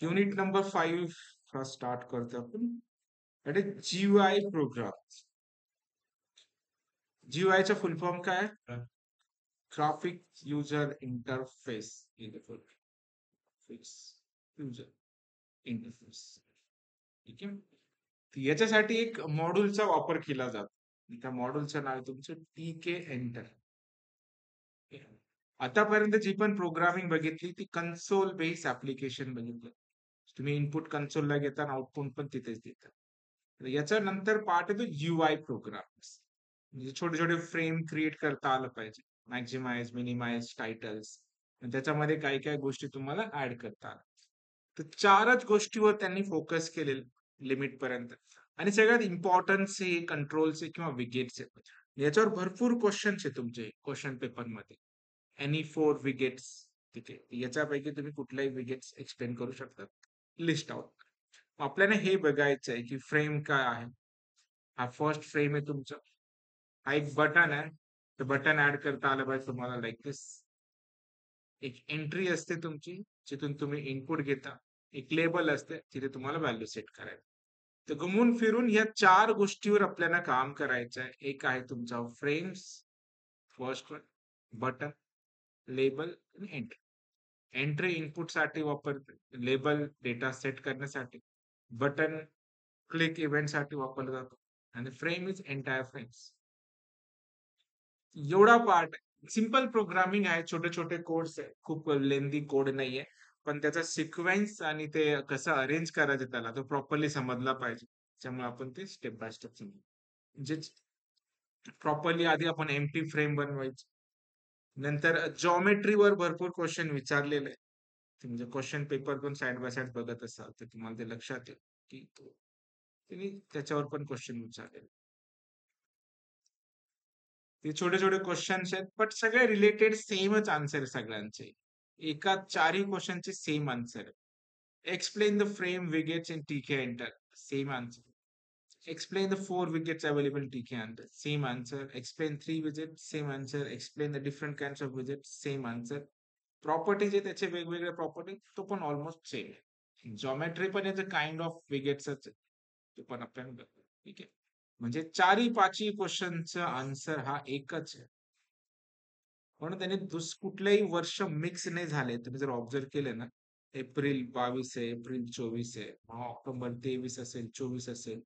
Unit number 5 start करतो आपण. That is GUI प्रोग्राम. GUI चा फुल फॉर्म काय आहे? Graphic user interface. User interface. ठीक आहे. याच्यासाठी एक मॉड्यूलचा वापर केला जातो. त्या मॉड्यूलचं नाव आहे तुमचं TK एंटर. आतापर्यंत जी पण प्रोग्रामिंग बघितली ती कन्सोल बेस्ड ऍप्लिकेशन बघितलं. तुम्ही इनपुट कन्सोलला घेता आणि आउटपुट पण तिथेच देता. याच्या नंतर पार्ट येतो UI प्रोग्राम. म्हणजे छोटे छोटे फ्रेम क्रिएट करता आलं पाहिजे. Maximise, minimise, titles. त्याच्यामध्ये काही काही गोष्टी तुम्हाला ऍड करता आल्या. तर 4च गोष्टीवर त्यांनी फोकस केलेलं लिमिट पर्यंत. आणि सगळ्यात इम्पॉर्टन्स हे कंट्रोल्स किंवा विगेट्स आहेत. याच्यावर भरपूर क्वेश्चन्स आहे तुमचे क्वेश्चन पेपर मध्ये. एनी 4 विगेट्स तिथे. याच्यापैकी तुम्ही कुठल्याही विगेट्स एक्सप्लेन करू शकता. List out. आपल्याला हे बघायचं आहे की फ्रेम काय आहे. हा फर्स्ट फ्रेम आहे तुमचा. हा एक बटन आहे. तर बटन ऍड करता आलं पाहिजे तुम्हाला लाईक दिस. एक एंट्री असते तुमची जिथून तुम्ही इनपुट घेता. एक लेबल असते तिथे तुम्हाला व्हॅल्यू सेट करायचं. तर घुमून फिरून या 4 गोष्टीवर आपल्याला काम करायचं आहे. एक आहे तुमचा frames, first one, button, label आणि एंट्री. एंट्री इनपुट साठी वापरते, लेबल डेटा सेट करण्यासाठी, बटन क्लिक इव्हेंट साठी वापरला जातो आणि फ्रेम इज एंटायर फ्रेम्स. एवढा पार्ट सिंपल प्रोग्रामिंग आहे. छोटे छोटे कोड्स आहे. खूप लेंदी कोड नाहीये. पण त्याचा सिक्वेन्स आणि ते कसं अरेंज करायचं त्याला तो प्रॉपरली समजला पाहिजे. त्यामुळे आपण ते स्टेप बाय स्टेप समजू. म्हणजे प्रॉपरली आधी आपण एम्प्टी फ्रेम बनवायची. नंतर जॉमेट्रीवर भरपूर क्वेश्चन विचारलेले आहे. म्हणजे क्वेश्चन पेपर पण साइड बाय साइड बघत असाल तर तुम्हाला ते लक्षात येईल की त्यांनी त्याच्यावर पण क्वेश्चन विचारलेले. ते छोटे छोटे क्वेश्चन्स आहेत बट सगळे रिलेटेड सेमच आन्सर आहे सगळ्यांचे. एका 4ही क्वेश्चनचे सेम आन्सर आहे. Explain the frame widgets in TK enter. Same answer. Explain the 4 widgets available in TK answer. Same answer. Explain 3 widgets. Same answer. Explain the different kinds of widgets. Same answer. Properties आहे त्याचे वेगवेगळे property तो पण almost same आहे. Geometry पण याचं kind of विगेट्सच आहे. तो पण आपल्याला ठीक आहे. म्हणजे 4ही 5ही क्वेश्चनचा आन्सर हा एकच आहे. म्हणून त्याने कुठलेही वर्ष मिक्स नाही झाले. तुम्ही जर ऑब्झर्व केले ना, एप्रिल 22 आहे, एप्रिल 24 आहे, ऑक्टोबर 23 असेल, 24 असेल.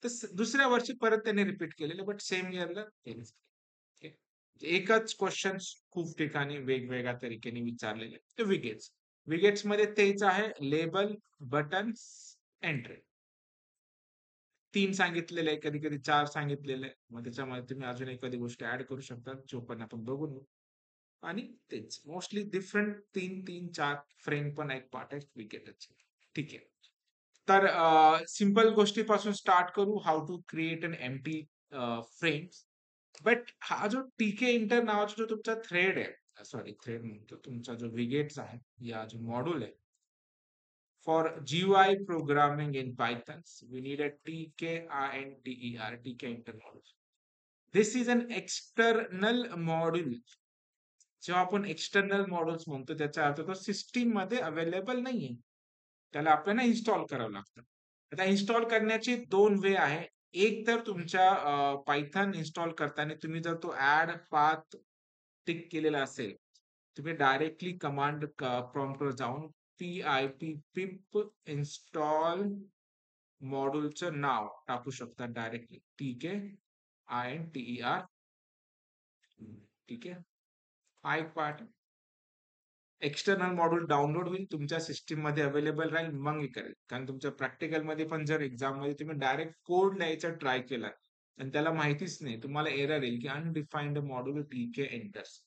तर दुसऱ्या वर्षी परत त्याने रिपीट केलेले बट सेम इयरला केलेच. एकच क्वेश्चन खूप ठिकाणी वेगवेगळ्या तरीकेने विचारलेले. ते विगेट्स. विगेट्स मध्ये तेच आहे लेबल, बटन, एंट्री. 3 सांगितलेले आहे, कधी-कधी 4 सांगितलेले आहे. मग त्याच्यामध्ये तुम्ही अजून एखादी गोष्ट ऍड करू शकता, जो पण आपण बघून घेऊ. आणि तेच मोस्टली डिफरंट 3-3-4 फ्रेम पण एक पार्ट आहे विकेटच. ठीक आहे. तर सिंपल गोष्टीपासून स्टार्ट करू. How to create an empty frame. But हा जो TK इंटर नावाचा जो तुमचा थ्रेड आहे, सॉरी थ्रेड म्हणतो, तुमचा जो विगेट्स आहे, या जो मॉड्यूल आहे, for GUI programming in Python, we need a TKINTER, TK inter module. This is an external module. जेव्हा आपण एक्सटर्नल मॉड्यूल्स म्हणतो त्याचा अर्थ तो सिस्टीम मध्ये अवेलेबल नाहीये. त्याला आपल्याला इन्स्टॉल करावं लागतं. आता इन्स्टॉल करण्याचे 2 वे आहे. एक तर तुमच्या पायथन इन्स्टॉल करताना तुम्ही जर तो ऍड पाथ टिक केलेला असेल, तुम्ही डायरेक्टली कमांड प्रॉम्प्टवर जाऊन पिप इन्स्टॉल मॉड्यूलचं नाव टाकू शकता डायरेक्टली. TKINTER. ठीक आहे. हा एक पार्ट. एक्सटर्नल मॉड्यूल डाउनलोड होईल, तुमच्या सिस्टीम मध्ये अवेलेबल राहील, मग हे करेल. कारण तुमच्या प्रॅक्टिकल मध्ये पण जर एक्झाम मध्ये तुम्ही डायरेक्ट कोड लिहायचा ट्राय केला आणि त्याला माहितीच नाही, तुम्हाला एरर येईल की अनडिफाईन्ड मॉड्यूल TK एंटर्स.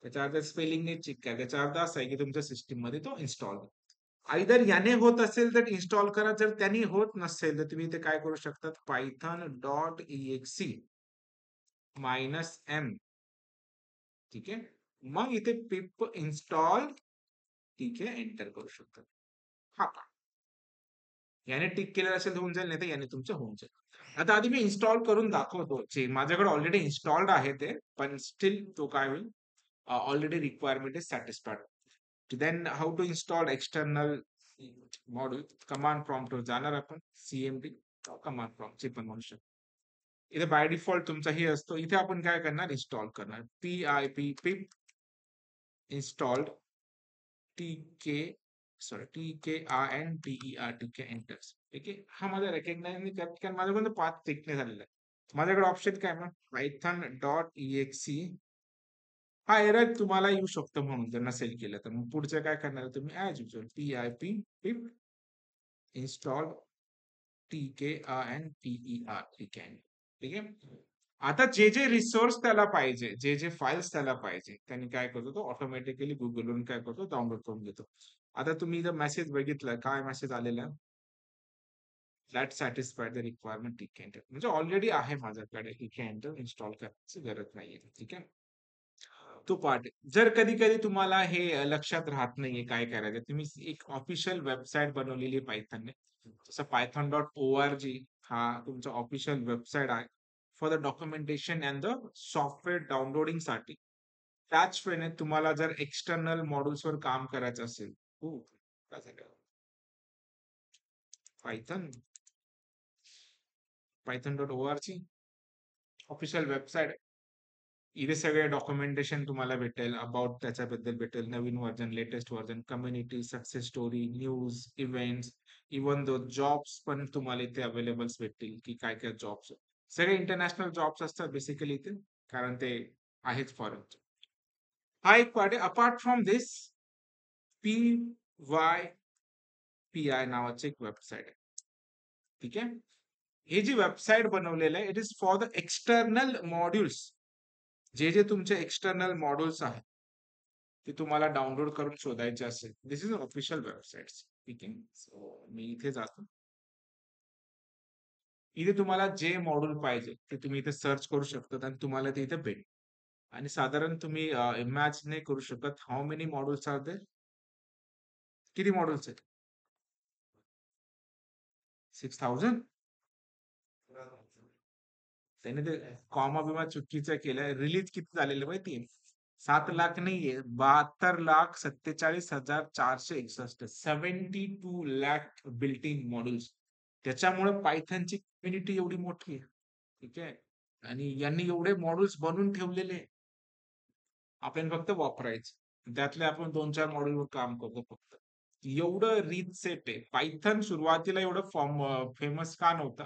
त्याचा अर्थ स्पेलिंग नाही चेक करा. त्याचा अर्थ असा आहे की तुमच्या सिस्टीम मध्ये तो इन्स्टॉल. आयदर याने होत असेल तर इन्स्टॉल करा. जर त्यांनी होत नसेल तर तुम्ही इथे काय करू शकतात, python.exe -m. ठीक आहे. मग इथे पिप इन्स्टॉल TK एंटर करू शकतात. हा का याने टिक केलेलं असेल तर होऊन जाईल, नाही तर याने तुमचं होऊन जाईल. आता आधी मी इन्स्टॉल करून दाखवतो. माझ्याकडे ऑलरेडी इन्स्टॉल्ड आहे ते, पण स्टील तो काय होईल, already requirement is satisfied. Then how to install external module, command prompt वर जाणार आपण, सीएमडी कमांड प्रॉम्प्टची पण म्हणू शकतो. इथे बाय डिफॉल्ट तुमचा हे असतो. इथे आपण काय करणार, इन्स्टॉल करणार पीआयपी पिप इन्स्टॉल्ड टीके, सॉरी TKINTER एंटर. ठीक आहे, हा माझा रेकग्नाइज नाही करत कारण माझ्याकडून पाथ चेक नाही झालेला आहे. माझ्याकडे ऑप्शन काय मग python.exe, हा एरर तुम्हाला येऊ शकतो म्हणून जर नसेल केलं तर मग पुढचं काय करणार तुम्ही, as usual pip pip install TKINTER. ठीक आहे, ठीक आहे. आता जे जे रिसोर्स त्याला पाहिजे, जे जे फाइल्स त्याला पाहिजे, त्यांनी काय करतो तो ऑटोमॅटिकली गुगलवरून काय करतो, डाउनलोड करून घेतो. आता तुम्ही जर मेसेज बघितला, काय मेसेज आलेला, दॅट सॅटिस्फाईड द रिक्वायरमेंट टीके एंटर, म्हणजे ऑलरेडी आहे माझ्याकडे टीके एंटर, इन्स्टॉल करायची गरज नाहीये. ठीक आहे, तो पार्ट. जर कधी कधी तुम्हाला हे लक्षात राहत नाहीये काय करायचं, तुम्ही एक ऑफिशियल वेबसाईट बनवलेली आहे पायथनने, जसं python.org हा तुमचा ऑफिशियल वेबसाईट आहे for the documentation and the software downloading साठी. त्याच वेळेने तुम्हाला जर एक्सटर्नल मॉड्यूल्स वर काम करायचं असेल, पायथन python.org ऑफिशियल वेबसाईट. इथे सगळे डॉक्युमेंटेशन तुम्हाला भेटेल, अबाउट त्याच्याबद्दल भेटेल, नवीन version, latest version, community, success story, news, events, even though jobs पण तुम्हाला इथे अवेलेबल भेटतील, की काय काय जॉब्स. सगळे इंटरनॅशनल जॉब्स असतात बेसिकली इथे, कारण ते आहेच फॉरेन. हा एक पार्ट आहे. अपार्ट फ्रॉम दिस PYPI नावाची एक वेबसाईट आहे. ठीक आहे, हे जी वेबसाईट बनवलेलं आहे, it is for the external modules. जे जे तुमचे एक्सटर्नल मॉड्यूल्स आहेत ते तुम्हाला डाउनलोड करून शोधायचे असेल, दिस इज ऑफिशियल वेबसाईट. ठीक आहे, सो मी इथे जातो. इथे तुम्हाला जे मॉड्यूल पाहिजे ते तुम्ही इथे सर्च करू शकता आणि तुम्हाला ते इथे भेटेल. आणि साधारण तुम्ही इमॅजिन नाही करू शकत how many modules are there. किती मॉड्यूल्स आहेत? 6000. त्याने ते कॉमा बिमा चुकीचा केलाय. रिलीज किती झालेलं माहितीये? 7 लाख नाहीये, 72,47,461. 72 लाख बिल्ट इन मॉड्यूल्स. त्याच्यामुळे पायथनची कम्युनिटी एवढी मोठी आहे. ठीक आहे, आणि यांनी एवढे मॉड्यूल्स बनवून ठेवलेले, आपल्याला फक्त वापरायचे. त्यातले आपण 2-4 मॉड्यूलवर काम करतो फक्त. एवढं रिच सेट आहे. पायथन सुरुवातीला एवढं फॉर्म फेमस का नव्हता?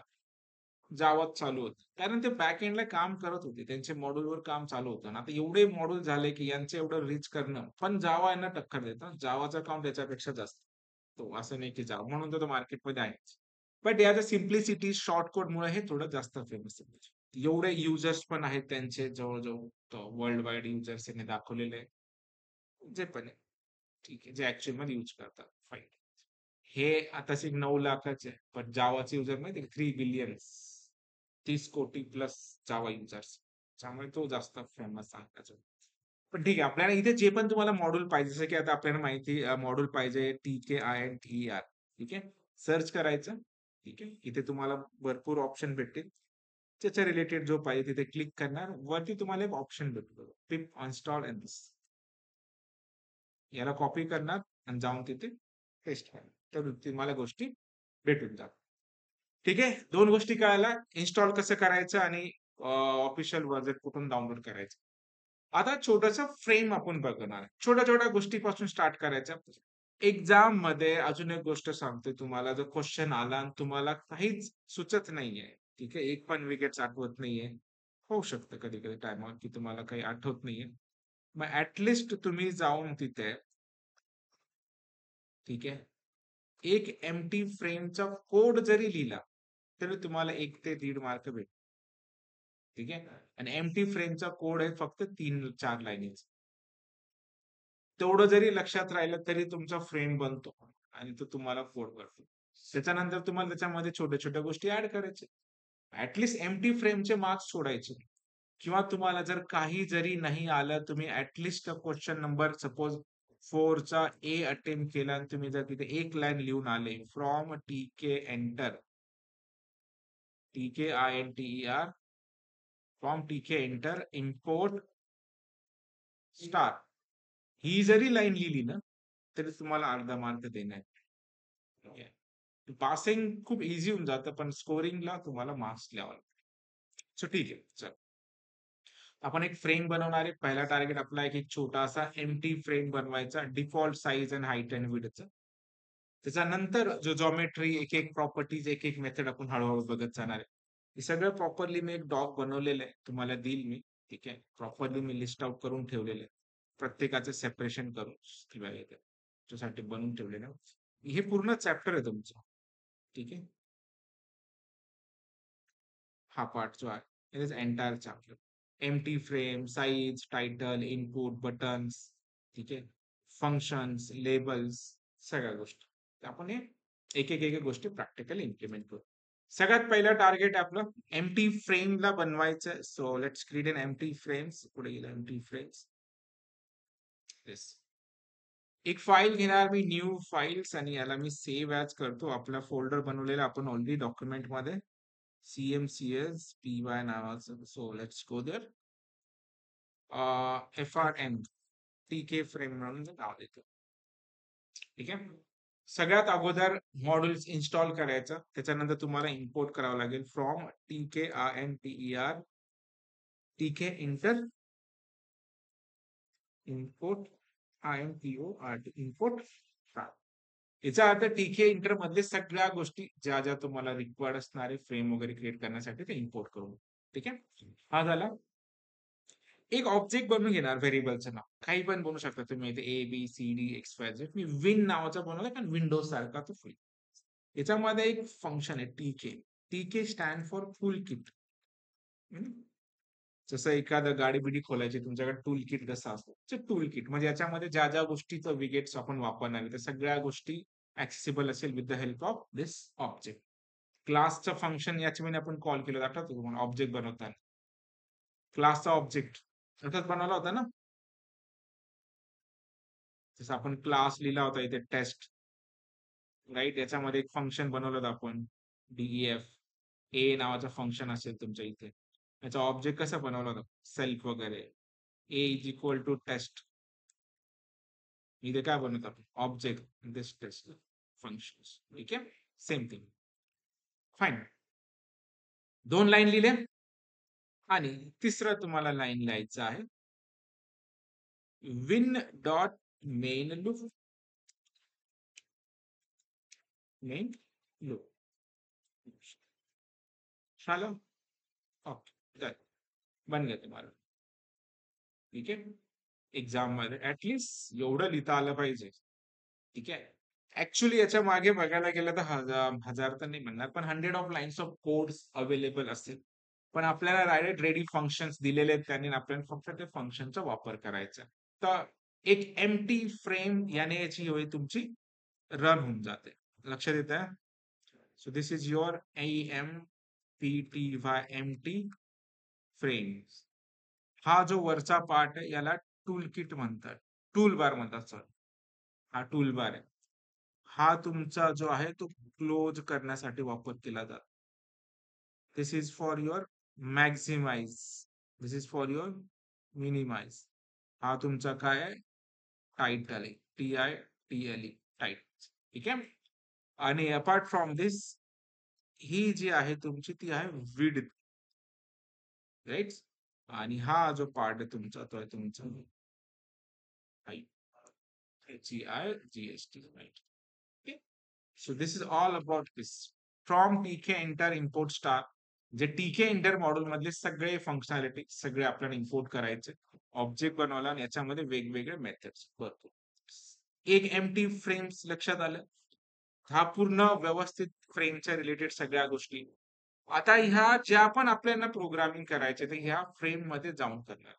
जावात चालू होतं. कारण ते बॅक एंडला काम करत होते. त्यांचे मॉड्यूलवर काम चालू होतं. आणि आता एवढे मॉड्यूल झाले, की यांचं एवढं रिच करणं, पण जावा यांना टक्कर देतं. जावाचा काउंट याच्यापेक्षा जास्त. तो असं नाही की जावा, म्हणून तर तो मार्केटमध्ये आहेच. बट याचं सिम्प्लिसिटी, शॉर्टकटमुळे हे थोडं जास्त फेमस आहे. एवढे युजर्स पण आहेत त्यांचे, जवळ-जवळ वर्ल्ड वाईड युजर्स यांनी दाखवलेले आहे. जे पण आहे. ठीक आहे, जे ऍक्च्युअल मध्ये यूज करतात. फाईन. हे आताचे 9 लाखाचे आहे. पण जावाचे युजर माहिती 3 बिलियन, 30 कोटी प्लस जावा युजर्स. त्यामुळे तो जास्त फेमस आहे त्याचा. पण ठीक आहे, आपल्याला इथे जे पण तुम्हाला मॉड्यूल पाहिजे, जसं की आता आपल्याला माहिती मॉड्यूल पाहिजे TKINTER. ठीक आहे, सर्च करायचं. ठीक आहे, इथे तुम्हाला भरपूर ऑप्शन भेटतील. त्याच्या रिलेटेड जो पाहिजे तिथे क्लिक करणार, वरती तुम्हाला एक ऑप्शन भेटतो पिप इन्स्टॉल एंड दिस. याला कॉपी करणार आणि जाऊन तिथे पेस्ट करणार, तर तुम्हाला गोष्टी भेटून जातात. ठीक आहे, 2 गोष्टी कळायला, इन्स्टॉल कसं करायचं आणि ऑफिशियल व्हर्जन कुठून डाउनलोड करायचं. आता छोटस फ्रेम आपण बघणार, छोट्या छोट्या गोष्टीपासून स्टार्ट करायचं. एक्झाम मध्ये अजून एक गोष्ट सांगतोय तुम्हाला, जर क्वेश्चन आला आणि तुम्हाला काहीच सुचत नाहीये, ठीक आहे, एक पण विकेट आठवत नाहीये, होऊ शकतं कधी कधी टायमावर की तुम्हाला काही आठवत नाहीये, मग ऍटलिस्ट तुम्ही जाऊन तिथे, ठीक आहे, एक एमटी फ्रेमचा कोड जरी लिहिला तरी तुम्हाला 1 ते 1.5 मार्क भेटतील. ठीक आहे, आणि एमटी फ्रेमचा कोड आहे फक्त 3-4 लाईनीचा. तेवढं जरी लक्षात राहिलं तरी तुमचा फ्रेम बनतो आणि तो तुम्हाला कोड करतो. त्याच्यानंतर तुम्हाला त्याच्यामध्ये छोट्या छोट्या गोष्टी ऍड करायच्या. ऍटलिस्ट एमटी फ्रेमचे मार्क्स सोडायचे, किंवा तुम्हाला जर काही जरी नाही आलं, तुम्ही ऍटलिस्ट क्वेश्चन नंबर सपोज 4चा ए अटेम्प्ट केला आणि तुम्ही जर तिथे एक लाईन लिहून आले, फ्रॉम टीके एंटर, TKINTER, फ्रॉम टीके एंटर इम्पोर्ट स्टार, ही जरी लाईन लिहिली ना, तरी तुम्हाला अर्धा मार्क देणार. ठीक आहे. पासिंग खूप इझी होऊन जातं, पण स्कोरिंगला तुम्हाला मार्क्स द्यावा लागतो. सो ठीक आहे. चल. आपण एक फ्रेम बनवणार आहे. पहिला टार्गेट आपला एक छोटासा एम्प्टी फ्रेम बनवायचा. Default size and height and विड्थचा. त्याच्यानंतर जो जॉमेट्री, एक-एक प्रॉपर्टीज, एक-एक मेथड आपण हळू बघत जाणार आहे. हे सगळं प्रॉपरली मी एक डॉक बनवलेलं आहे. तुम्हाला देईल मी. ठीक आहे. प्रॉपरली मी लिस्ट आउट करून ठेवलेलं आहे. प्रत्येकाचं सेपरेशन करून किंवा हे त्याच्यासाठी बनवून ठेवलेलं आहे. हे पूर्ण चॅप्टर आहे तुमचं. ठीक आहे. हा पार्ट जो आहे, it is entire chapter. Empty frame, size, title, input, buttons, ठीक आहे, फंक्शन्स, लेबल्स, सगळ्या गोष्टी. तर आपण हे एक-एक गोष्टी प्रॅक्टिकली इम्प्लिमेंट करू. सगळ्यात पहिलं टार्गेट आपलं एम्प्टी फ्रेमला बनवायचं. So let's create an empty frames. पुढे गेलं एम्प्टी फ्रेम्स. येस. एक फाईल घेणार मी, न्यू फाईल्स, आणि याला मी सेव्ह ॲज करतो. आपला फोल्डर बनवलेला आपण ऑलरेडी डॉक्युमेंटमध्ये CMCS PY नावाचं. So let's go there. FRM TK frame म्हणून नाव देतो. ठीक आहे. सगळ्यात अगोदर मॉड्यूल्स इन्स्टॉल करायचं. त्याच्यानंतर तुम्हाला इम्पोर्ट करावं लागेल from TKINTER TK inter import IMPORT import. याचा अर्थ TK इंटर मधले सगळ्या गोष्टी ज्या ज्या तुम्हाला रिक्वायर्ड असणारे फ्रेम वगैरे क्रिएट करण्यासाठी ते इम्पोर्ट करून. ठीक आहे. हा झाला. एक ऑब्जेक्ट बनवून घेणार व्हेरिएबलचं नाव. काही पण बनवू शकता तुम्ही इथे ABCD XYZ. मी विन नावाचा बनवला, कारण विंडोज सारखा तो फुल. याच्यामध्ये एक फंक्शन आहे TK. TK stand for full kit. जसं एखादं गाडी-बिडी खोलायची, तुमच्याकडे टूल किट कसं असतं, टूल किट म्हणजे याच्यामध्ये ज्या ज्या गोष्टीचं विगेट्स आपण वापरणार आहे, त्या सगळ्या गोष्टी ऍक्सेसिबल असेल with the help of this object. क्लासचं फंक्शन याच्या वेळी आपण कॉल केलं, आठवतं तुम्हाला ऑब्जेक्ट बनवताना. क्लासचा ऑब्जेक्ट बनवला होता ना. जसं आपण क्लास लिहिला होता इथे टेस्ट, राईट. याच्यामध्ये एक फंक्शन बनवलं होतं आपण, DEF. ए नावाचं फंक्शन असेल तुमच्या इथे. याचा ऑब्जेक्ट कसा बनवला होता, सेल्फ वगैरे. A is equal to test. इथे काय बनवतो आपण, ऑब्जेक्ट दिस टेस्ट फंक्शन. ठीक आहे. Same thing. फाईन. 2 लाईन लिहिले. आणि तिसरं तुम्हाला लाईन लिहायचं आहे, win dot main loop. Main loop झालं. ओके, बन गया तुम्हाला. ठीक आहे. एक्झाम मध्ये ऍटलिस्ट एवढं लिहिता आलं पाहिजे. ठीक आहे. ऍक्च्युली याच्या मागे बघायला गेलं तर हजार तर नाही म्हणणार, पण 100 of lines of codes available असतील. पण आपल्याला डायरेक्ट रेडी फंक्शन्स दिलेले आहेत त्यांनी, आपल्याला फक्त ते फंक्शनचा वापर करायचा. तर एक एम्प्टी फ्रेम याने याची होय तुमची रन होऊन जाते. लक्षात येत आहे. So this is your AMPTY empty frame. हा जो वरचा पार्ट आहे याला टूल किट म्हणतात, टूल बार म्हणतात सर. हा टूल बार आहे. हा तुमचा जो आहे तो क्लोज करण्यासाठी वापर केला जातो. This is for your maximize, this is for your minimize. हा तुमचा काय आहे, टायटल आहे, TITLE टाईट. ठीक आहे. आणि अपार्ट फ्रॉम दिस, ही जी आहे तुमची ती आहे विड्थ, राईट. आणि हा जो पार्ट आहे तुमचा तो आहे तुमचा height, HEIGHT, right. So this is all about this. From TK Enter Import Star, जे TK Enter मॉड्यूल मधले सगळे फंक्शनॅलिटी सगळे आपल्याला इम्पोर्ट करायचे. ऑब्जेक्ट बनवला आणि याच्यामध्ये वेगवेगळे मेथड्स भरपूर. एक एम्प्टी फ्रेम्स लक्षात आलं. हा पूर्ण व्यवस्थित फ्रेमच्या रिलेटेड सगळ्या गोष्टी. आता ह्या ज्या पण आपल्याला प्रोग्रामिंग करायचे ते ह्या फ्रेम मध्ये जाऊन करणार.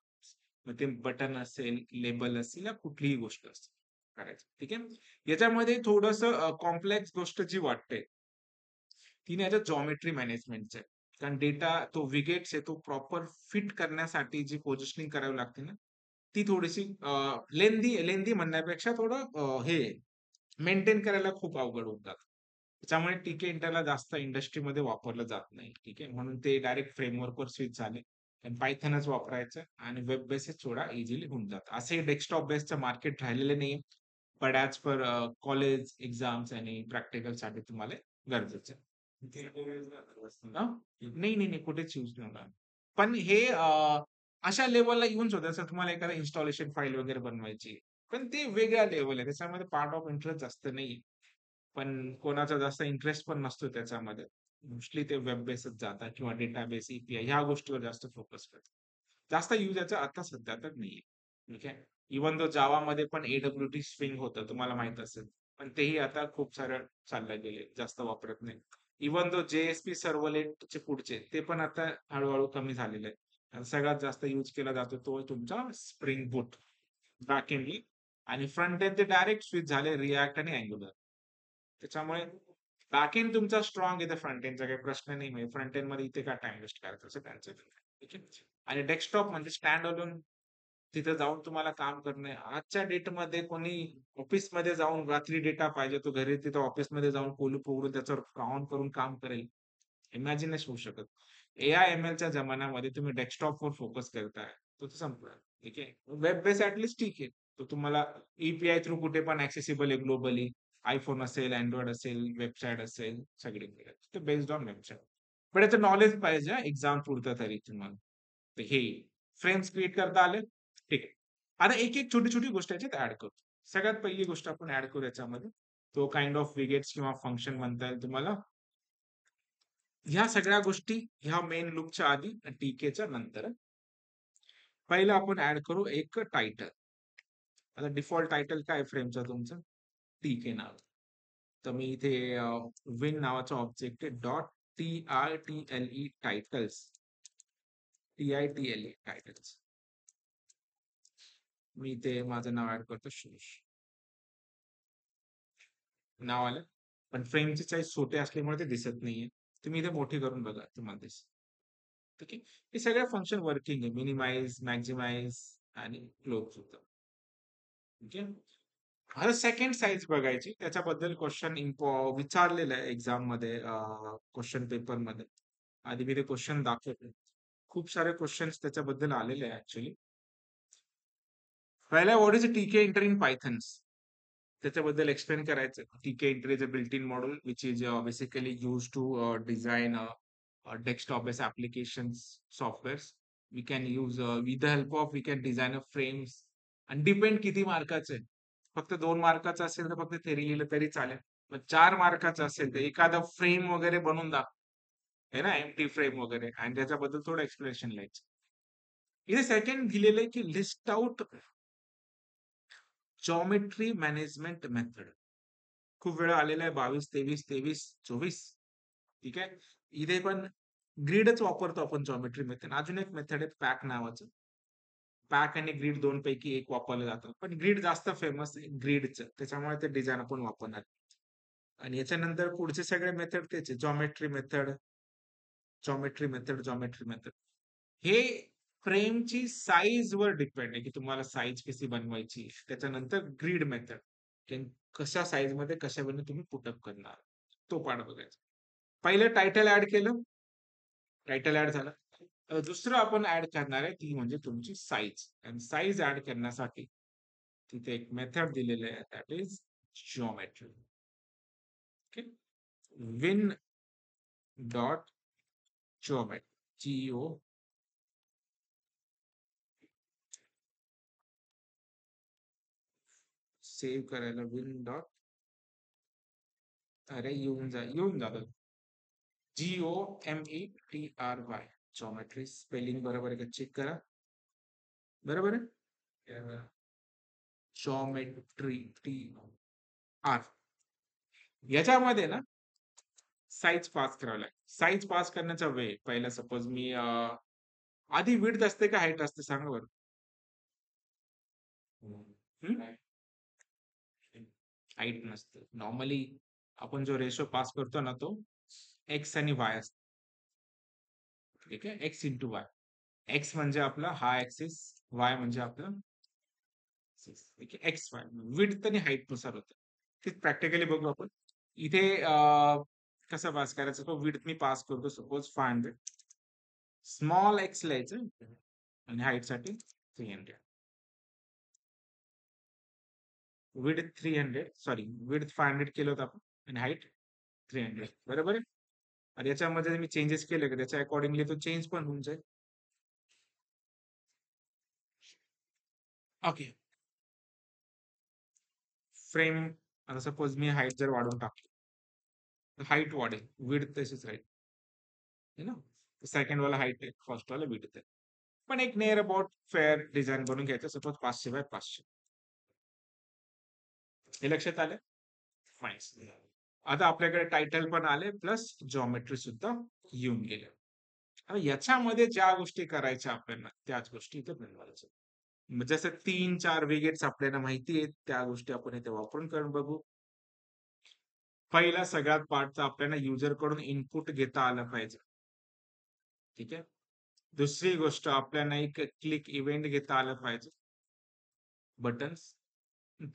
मग ते बटन असेल, लेबल असेल, या कुठलीही गोष्ट असेल करायचं. ठीक आहे. याच्यामध्ये थोडस कॉम्प्लेक्स गोष्ट जी वाटते ती याच्या जॉमेट्री मॅनेजमेंटचं आहे. कारण डेटा तो विगेट्स आहे तो प्रॉपर फिट करण्यासाठी जी पोझिशनिंग करावी लागते ना, ती थोडीशी लेंदी म्हणण्यापेक्षा थोडं हे मेंटेन करायला खूप अवघड होऊन जातं. त्याच्यामुळे TK इंटरला जास्त इंडस्ट्रीमध्ये वापरलं जात नाही. ठीक आहे. म्हणून ते डायरेक्ट फ्रेमवर्कवर स्विच झाले. पायथनच वापरायचं आणि वेब बेसिस थोडा इझिली होऊन जातं. असे डेस्कटॉप बेसचं मार्केट राहिलेले नाही. But as per college exams आणि प्रॅक्टिकलसाठी तुम्हाला गरजेचं आहे. नाही, नाही, नाही. कुठेच यूज नाही होणार. पण हे अशा लेव्हलला येऊन सुद्धा जर तुम्हाला एखादा इन्स्टॉलेशन फाइल वगैरे बनवायची, पण ते वेगळ्या लेव्हल आहे. त्याच्यामध्ये पार्ट ऑफ इंटरेस्ट जास्त नाहीये. पण कोणाचा जास्त इंटरेस्ट पण नसतो त्याच्यामध्ये. मोस्टली ते वेब बेसच जातात किंवा डेटाबेस, एपीआय ह्या गोष्टीवर जास्त फोकस करतात. जास्त यूज याचा आता सध्या तर नाहीये. ठीक आहे. इव्हन दो जावामध्ये पण AWT स्विंग होतं तुम्हाला माहित असेल. पण तेही आता खूप सारं चाललं गेले. जास्त वापरत नाही. इव्हन दो JSP सर्व्हलेटचे पुढचे ते पण आता हळू कमी झालेले आहेत. आणि सगळ्यात जास्त यूज केला जातो तो तुमचा स्प्रिंग बूट बॅकएंडली आणि फ्रंट एंड ते डायरेक्ट स्विच झाले रिएक्ट आणि अँग्युलर. त्याच्यामुळे बॅकएंड तुमचा स्ट्रॉंग आहे तर फ्रंट एंडचा काही प्रश्न नाही. म्हणजे फ्रंट एंड मध्ये इथे काय टाइम वेस्ट करायचं असं त्यांचं ठीक आहे. आणि डेस्कटॉप म्हणजे स्टँड अलोन तिथे जाऊन तुम्हाला काम करणे. आजच्या डेटमध्ये कोणी ऑफिसमध्ये जाऊन रात्री डेटा पाहिजे तो घरी तिथं ऑफिसमध्ये जाऊन कुलूप उघडून त्याच्यावर ऑन करून काम करेल. इमॅजिनच होऊ शकत. AI/MLच्या जमान्यामध्ये तुम्ही डेस्कटॉपवर फोकस करताय. तो तर संपला. ठीक आहे. वेब बेस ॲटलीस्ट ठीक आहे. तो तुम्हाला एपीआय थ्रू कुठे पण ॲक्सेसिबल आहे ग्लोबली. iPhone असेल, Android असेल, वेबसाईट असेल, सगळीकडे. ते बेस्ड ऑन वेबसाईट. पण याचं नॉलेज पाहिजे एक्झाम पुरतं तरी तुम्हाला. तर हे फ्रेम्स क्रिएट करता आले? ठीक आहे. आता एक छोटी-छोटी गोष्ट याच्यात ॲड करतो. सगळ्यात पहिली गोष्ट आपण ॲड करू याच्यामध्ये. तो काइंड ऑफ विगेट्स किंवा फंक्शन म्हणता येईल तुम्हाला. ह्या सगळ्या गोष्टी ह्या मेन लूपच्या आधी आणि टीकेच्या नंतर. पहिलं आपण ॲड करू एक टायटल. आता डिफॉल्ट टायटल काय फ्रेमचं तुमचं? टीके नाव. तर मी इथे विन नावाचा ऑब्जेक्ट आहे dot TITLE titles. TITLE titles. मी इथे माझं नाव ॲड करतो शिरीष. नाव आलं. पण फ्रेमची साईज छोटे असल्यामुळे ते दिसत नाहीये. तुम्ही इथे मोठी करून बघा तुम्हाला दिसेल. ठीक आहे. हे सगळे फंक्शन वर्किंग आहे. मिनिमाइज, मॅक्सिमाइज आणि क्लोज होतं. ठीक आहे. आता सेकंड साईज बघायची. त्याच्याबद्दल क्वेश्चन विचारलेलं आहे एक्झाममध्ये क्वेश्चन पेपरमध्ये. आधी मी ते क्वेश्चन दाखवतो. खूप सारे क्वेश्चन्स त्याच्याबद्दल आलेले आहे ऍक्च्युली. पहिला what is Tkinter in Python's? त्याच्याबद्दल एक्सप्लेन करायचं. Tkinter is a built in module which is basically use to design desktop based applications softwares. We can use with the help of we can design a frames आणि depend किती मार्काचं आहे. फक्त 2 मार्काचं असेल तर फक्त theory लिहिलं तरी चालेल. पण 4 मार्काचं असेल तर एखादा फ्रेम वगैरे बनवून दाखव. आहे ना एम्प्टी फ्रेम वगैरे आणि त्याच्याबद्दल थोडं एक्सप्लेनेशन लिहायचं. इथे सेकंड दिलेलं आहे की list out geometry management method. खूप वेळा आलेला आहे 22, 23, 23, 24. ठीक आहे. इथे पण ग्रीडच वापरतो आपण जॉमेट्री मेथड. अजून एक मेथड आहे पॅक नावाचं. पॅक आणि ग्रीड 2 पैकी एक वापरलं जातं. पण ग्रीड जास्त फेमस आहे ग्रीडचं. त्याच्यामुळे ते डिझाइन आपण वापरणार. आणि याच्यानंतर पुढचे सगळे मेथड तेच आहे. Geometry method, geometry method, geometry method. हे फ्रेमची साईज वर डिपेंड आहे की तुम्हाला साईज कशी बनवायची. त्याच्यानंतर ग्रीड मेथड. कशा साईज मध्ये कशा वेळेने तुम्ही पुटअप करणार. तो पार्ट बघायचा. पहिलं टायटल ऍड केलं. टायटल ऍड झालं. दुसरं आपण ऍड करणार आहे ती म्हणजे तुमची साईज. आणि साईज ऍड करण्यासाठी तिथे एक मेथड दिलेलं आहे that is geometry. Okay. Win dot geometry. Jio save करायला विन डॉट अरे येऊन जातं. GOMETRY. जॉमेट्री स्पेलिंग बरोबर आहे का चेक करा. बरोबर आहे. Geometry TR. याच्यामध्ये ना साईज पास करावं लागेल. साईज पास करण्याचा वेळ पहिला सपोज मी आधी विड्थ असते का हाईट असते सांगा बरं. हाईट नसते. नॉर्मली आपण जो रेशो पास करतो ना तो एक्स आणि वाय असतो. ठीक आहे. X into Y. एक्स म्हणजे आपला हा ऍक्सिस, वाय म्हणजे आपलं एक्स वाय. विड्थ आणि हाईट नुसार होतं. ते प्रॅक्टिकली बघू आपण. इथे कसं पास करायचं तो विड्थ मी पास करतो सपोज 500. स्मॉल एक्स लिहायचं आणि हाईट साठी 300. विड्थ 300 सॉरी विड्थ 500 केलं होतं आपण आणि हाईट 300 बरोबर आहे. आणि याच्यामध्ये मी चेंजेस केले का त्याच्या अकॉर्डिंगली तो चेंज पण होऊन जाईल. ओके. फ्रेम आता सपोज मी हाईट जर वाढवून टाकली हाईट वाढेल विड्थ तशीच राहील है ना. सेकंड वाला हाईट आहे फर्स्ट वाला विड्थ आहे. पण एक नियर अबाउट फेअर डिझाईन बनवून घ्यायचं सपोज 500 बाय 500 हे लक्षात आलं. फाईन. आता आपल्याकडे टायटल पण आले प्लस जॉमेट्री सुद्धा येऊन गेले. आता याच्यामध्ये ज्या गोष्टी करायच्या आपल्याला त्याच गोष्टी इथे बनवायच्या. जसं 3-4 विगेट्स आपल्याला माहिती आहेत त्या गोष्टी आपण इथे वापरून करून बघू. पहिला सगळ्यात पार्टचा आपल्याला युजर कडून इनपुट घेता आलं पाहिजे. ठीक आहे. दुसरी गोष्ट आपल्याला एक क्लिक इव्हेंट घेता आलं पाहिजे. बटन्स.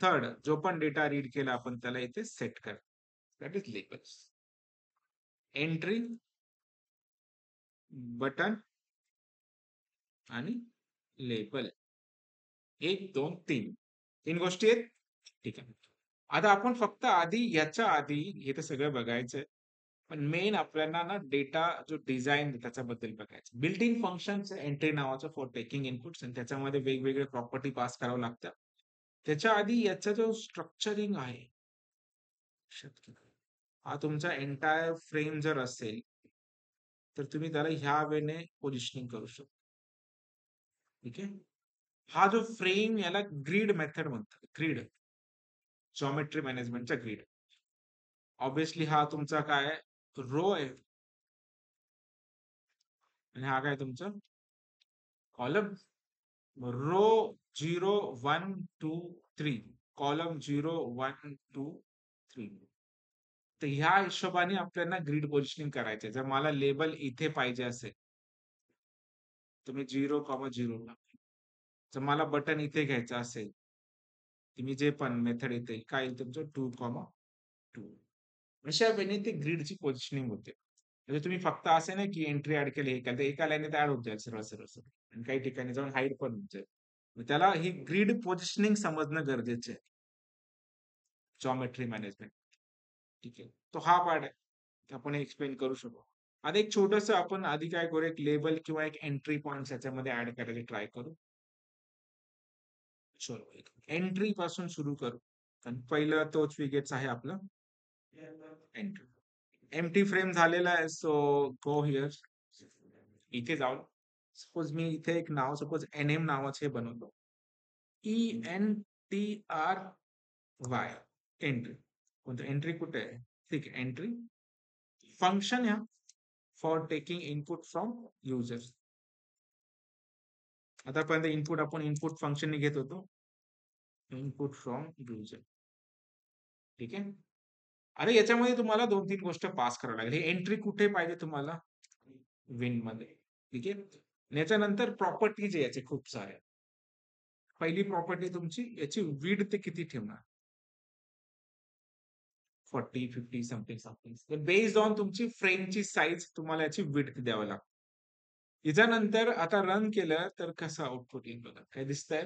थर्ड जो पण डेटा रीड केला आपण त्याला इथे सेट कर. That is labels. Entry button आणि लेबल 1 2 3 तीन गोष्टी आहेत. ठीक आहे. आता आपण फक्त आधी याच्या आधी हे तर सगळं बघायचंय. पण मेन आपल्याला ना डेटा जो डिझाइन त्याच्याबद्दल बघायचं. बिल्ट इन फंक्शन्स एंट्री नावाचं फॉर टेकिंग इनपुट्स आणि त्याच्यामध्ये वेगवेगळे प्रॉपर्टी पास करावं लागतात. त्याच्या आधी याचा जो स्ट्रक्चरिंग आहे हा तुमचा एंटायर फ्रेम जर असेल तर तुम्ही त्याला ह्या वेने पोझिशनिंग करू शकता. ठीक आहे. हा जो फ्रेम याला ग्रीड मेथड म्हणतात. ग्रीड जॉमेट्री मॅनेजमेंटचा ग्रीड. ऑब्विसली हा तुमचा काय रो आहे आणि हा काय तुमचा कॉलम. Row 0 1 2 3 column 0 1 2 3. तर ह्या हिशोबाने आपल्याला ग्रीड पोझिशनिंग करायचे. जर मला लेबल इथे पाहिजे असेल तर मी 0,0 जर मला बटन इथे घ्यायचं असेल तुम्ही जे पण मेथड येते काय येईल तुमचं 2,2 अशा वेळी ते ग्रीडची पोझिशनिंग होते. म्हणजे तुम्ही फक्त असे नाही की एंट्री ऍड केली तर एका लाईनीत ऍड होत जाईल सरळ सरळ सरळ आणि काही ठिकाणी जाऊन हाईड पण होत जाईल. त्याला ही ग्रीड पोझिशनिंग समजणं गरजेचं आहे. Geometry management. ठीक आहे. तो हा पार्ट आहे. आपण एक्सप्लेन करू शकतो. आता एक छोटस आपण आधी काय करू एक लेबल किंवा एक एंट्री पॉइंट याच्यामध्ये ऍड करायला ट्राय करू. चलो एंट्री पासून सुरू करू. कारण पहिलं तोच विगेट्स आहे आपलं एंट्री. एम्प्टी फ्रेम झालेला आहे सो गो हिअर. इथे जाऊन सपोज मी इथे एक नाव सपोज NM नावाचे बनवतो. ENTRY entry. एंट्री कुठे आहे. ठीक आहे. एंट्री फंक्शन या for taking input from users. आतापर्यंत इनपुट आपण इनपुट फंक्शन घेत होतो. Input from user. ठीक आहे. अरे याच्यामध्ये तुम्हाला 2-3 गोष्ट पास करावं लागेल. ही एंट्री कुठे पाहिजे तुम्हाला विन मध्ये. ठीक आहे. याच्यानंतर प्रॉपर्टीज आहे याचे खूप सारे. पहिली प्रॉपर्टी तुमची याची विड्थ किती ठेवणार 40 50 समथिंग समथिंग बेस्ड ऑन तुमची फ्रेमची साईज तुम्हाला याची विड्थ द्यावं लागतं. याच्यानंतर आता रन केलं तर कसं आउटपुट येईल बघा काय दिसतंय.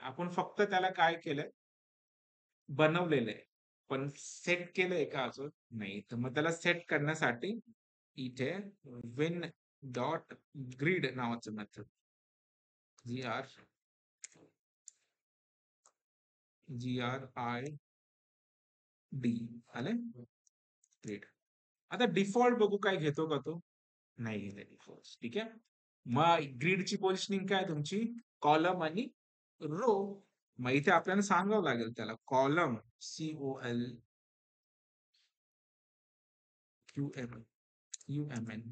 आपण फक्त त्याला काय केलंय बनवलेलं आहे पण सेट केलंय का अजून नाही. तर मग त्याला सेट करण्यासाठी इथे विन डॉट ग्रीड नावाचं मेथड GRID आले ग्रीड. आता डिफॉल्ट बघू काय घेतो का तो नाही घेत डिफॉल्ट. ठीक आहे. मग ग्रीडची पोझिशनिंग काय तुमची कॉलम आणि रो. मग इथे आपल्याला सांगावं लागेल त्याला column COLUMN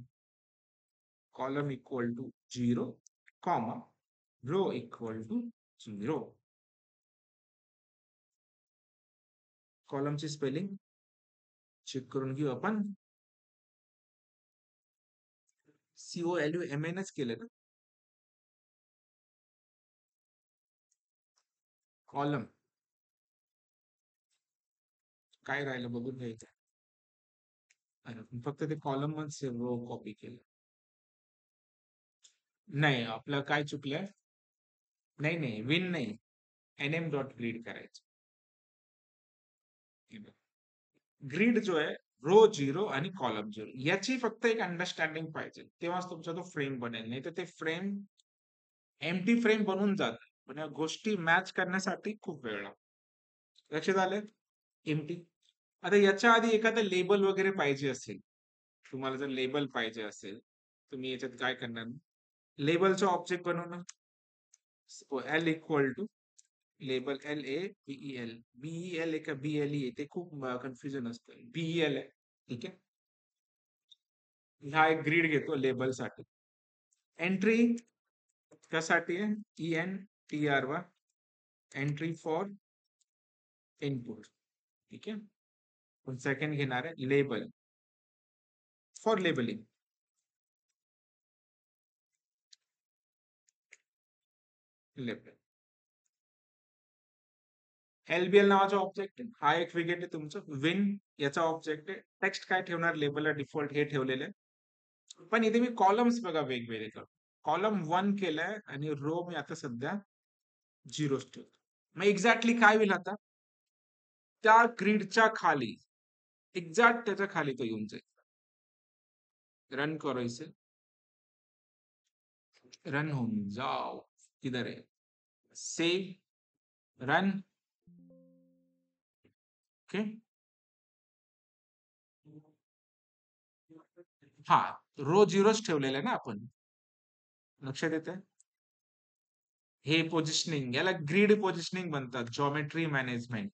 column equal to 0 comma row equal to 0. कॉलमची स्पेलिंग चेक करून घेऊ आपण. COLUMN केलं ना. कॉलम काय राहिलं बघून घ्यायचं. फक्त ते कॉलमच रो कॉपी केलं. नाही आपलं काय चुकलंय. नाही नाही विन नाही NM डॉट ग्रीड करायचं. ग्रीड जो आहे रो 0 आणि कॉलम 0 याची फक्त एक अंडरस्टँडिंग पाहिजे. तेव्हाच तुमचा तो फ्रेम बनेल. नाहीतर ते फ्रेम एम्प्टी फ्रेम बनून जातं. पण या गोष्टी मॅच करण्यासाठी खूप वेळ लागतो. लक्षात आलं? एम्प्टी. आता याच्या आधी एखादं लेबल वगैरे पाहिजे असेल, तुम्हाला जर लेबल पाहिजे असेल, तुम्ही याच्यात काय करणार? लेबलचा ऑब्जेक्ट बनवणार. L equal to label LABEL. BEL आहे का BLE ते खूप कन्फ्युजन असतं. BEL आहे. ठीक आहे. हा एक ग्रीड घेतो लेबलसाठी. एंट्री कशासाठी आहे? ENTRY. Entry for input. ठीक आहे. पण सेकंड घेणार आहे label for labelling. Label. LBL नावाचा ऑब्जेक्ट आहे. हा एक विगेट आहे तुमचं. विन याचा ऑब्जेक्ट आहे. टेक्स्ट काय ठेवणार लेबलला डिफॉल्ट हे ठेवलेलं आहे. पण इथे मी कॉलम्स बघा वेगवेगळे करतो. कॉलम 1 केलाय आणि रो मी आता सध्या 0 ठेवतो. मग एक्झॅक्टली काय होईल आता? त्या ग्रीडच्या खाली एक्झॅक्ट त्याच्या खाली तो येऊन जाईल. रन करायचं. रन होऊन जाओ. किधर आहे? Save run. ओके. हा रो 0च ठेवलेला आहे ना आपण. लक्षात येतंय? हे पोझिशनिंग याला ग्रीड पोझिशनिंग म्हणतात. Geometry management.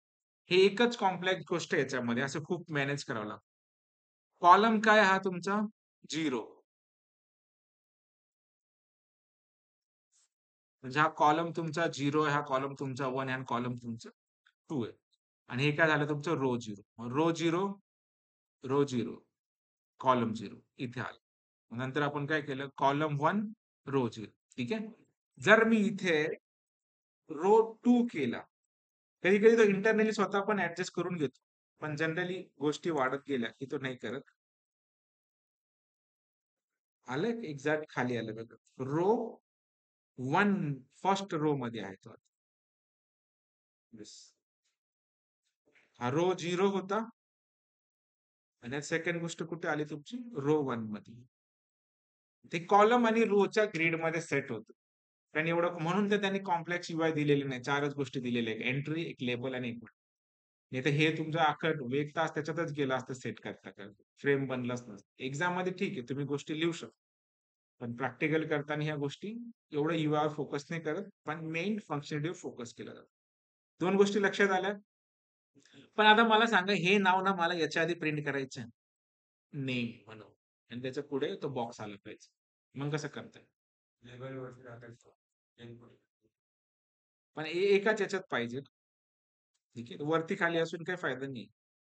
हे एकच कॉम्प्लेक्स गोष्ट आहे याच्यामध्ये. असं खूप मॅनेज करावं लागतं. कॉलम काय हा तुमचा? 0. म्हणजे हा कॉलम तुमचा 0 आहे, हा कॉलम तुमचा 1 आहे आणि कॉलम तुमचा 2 आहे. आणि हे काय झालं तुमचं रो 0. रो 0, रो 0, कॉलम 0 इथे आलं. नंतर आपण काय केलं? Column 1, row 0. ठीक आहे. जर मी इथे रो 2 केला, कधी-कधी तो इंटरनली स्वतः पण ऍडजस्ट करून घेतो. पण जनरली गोष्टी वाढत गेल्या की तो नाही करत. आलं एक्झॅक्ट खाली आलं बघा. रो 1 फर्स्ट रो मध्ये आहे तो. येस. हा रो 0 होता आणि सेकंड गोष्ट कुठे आली तुमची? रो 1 मध्ये. ते कॉलम आणि रोच्या ग्रीड मध्ये सेट होतं. कारण एवढं म्हणून तर त्यांनी कॉम्प्लेक्स UI दिलेले नाही. 4च गोष्टी दिलेल्या आहेत. एंट्री, एक लेबल आणि एक नाही तर हे तुमचं अख्खं 1 तास त्याच्यातच गेला असतं सेट करता. फ्रेम बनलाच नसतं. एक्झाम मध्ये ठीक आहे तुम्ही गोष्टी लिहू शकता. पण प्रॅक्टिकल करताना ह्या गोष्टी एवढं UI वर फोकस नाही करत, पण मेन फंक्शनॅलिटीवर फोकस केला जातो. 2 गोष्टी लक्षात आल्या. पण आता मला सांगा हे नाव ना मला याच्या आधी प्रिंट करायचं आहे. नेम म्हणून आणि त्याच्या पुढे तो बॉक्स आला पाहिजे. मग कसं करताय? लेबलवरती टाकायचं. पण एकाच याच्यात पाहिजे. ठीक आहे. वरती खाली असून काही फायदा नाही.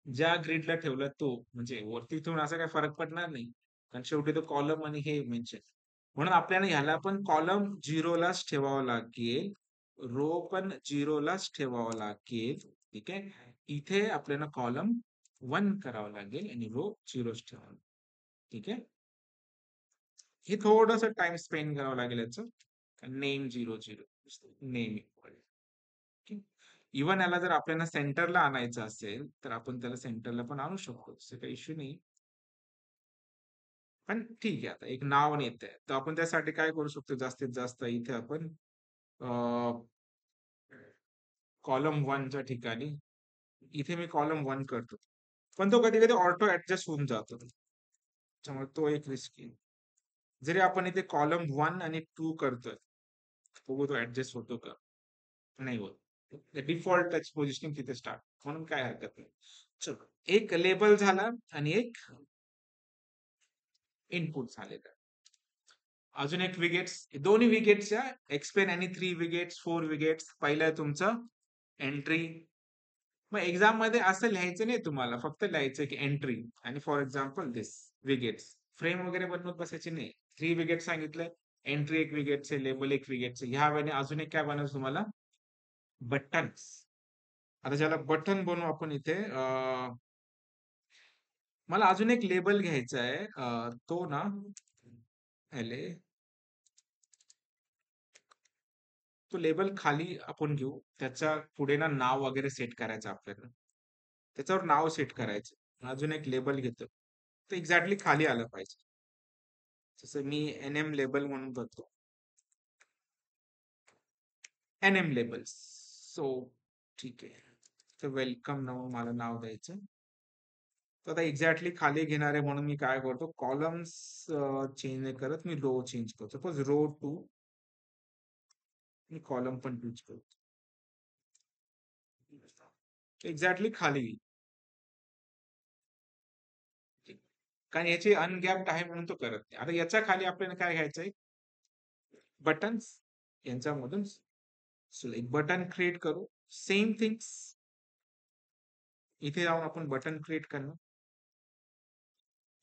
ज्या ग्रिडला ठेवला तो म्हणजे वरती ठेवून असा काही फरक पडणार नाही. कारण शेवटी तो कॉलम आणि हे मेन्शन. म्हणून आपल्याला ह्याला पण कॉलम 0 लाच ठेवावं लागेल. रो पण 0 लाच ठेवावं लागेल. ठीक आहे. इथे आपल्याला कॉलम 1 करावं लागेल आणि रो 0च ठेवावं. ठीक आहे. हे थोडंसं टाइम स्पेंड करावं लागेल याचं. Name 00 name equal. इव्हन याला जर आपल्याला सेंटरला आणायचं असेल तर आपण त्याला सेंटरला पण आणू शकतो. असं काही इश्यू नाही. पण ठीक आहे आता एक नाव येतंय. तर आपण त्यासाठी काय करू शकतो जास्तीत जास्त इथे आपण कॉलम 1 च्या ठिकाणी इथे मी कॉलम 1 करतो. पण तो कधी-कधी ऑटो ऍडजस्ट होऊन जातो. त्यामुळे तो एक रिस्की. जरी आपण इथे कॉलम 1 आणि 2 करतोय, बघू तो ऍडजस्ट होतो का? नाही होत. डिफॉल्ट टच पोझिशनिंग तिथे स्टार्ट. म्हणून काय हरकत नाही. चलो. एक लेबल झाला आणि एक इनपुट झालेलं. अजून एक विगेट्स दोन्ही विगेट्सच्या एक्सप्लेन आणि 3 विगेट्स 4 विगेट्स पहिलं तुमचं एंट्री. मग एक्झाम मध्ये असं लिहायचं नाही तुम्हाला फक्त लिहायचं की एंट्री आणि for example this widgets frame वगैरे बनवत बसायची नाही. 3 विगेट सांगितलंय. एंट्री एक विगेटचे लेबल एक विगेटचे ह्या वेळेने अजून एक काय बनायचं तुम्हाला बटन्स. आता ज्याला बटन बनवू आपण इथे मला अजून एक लेबल घ्यायचा आहे तो ना एल तो लेबल खाली आपण घेऊ त्याच्या पुढे ना नाव वगैरे सेट करायचं आपल्याला त्याच्यावर नाव सेट करायचं. अजून एक लेबल घेतो. तर एक्झॅक्टली खाली आलं पाहिजे. जसं मी NM लेबल म्हणून करतो. NM labels. सो ठीक आहे. तर वेलकम नाव मला नाव द्यायचं. तर आता एक्झॅक्टली खाली घेणार आहे म्हणून मी काय करतो, कॉलम्स चेंज नाही करत, मी रो चेंज करतो. सपोज रो 2, मी कॉलम पण चूज करतो. एक्झॅक्टली खाली येईल. कारण याची अनगॅप्ड आहे म्हणून तो करत नाही. आता याच्या खाली आपल्याला काय घ्यायचंय, बटन्स. यांच्यामधून एक बटन क्रिएट करू. सेम थिंग्स इथे जाऊन आपण बटन क्रिएट करणार.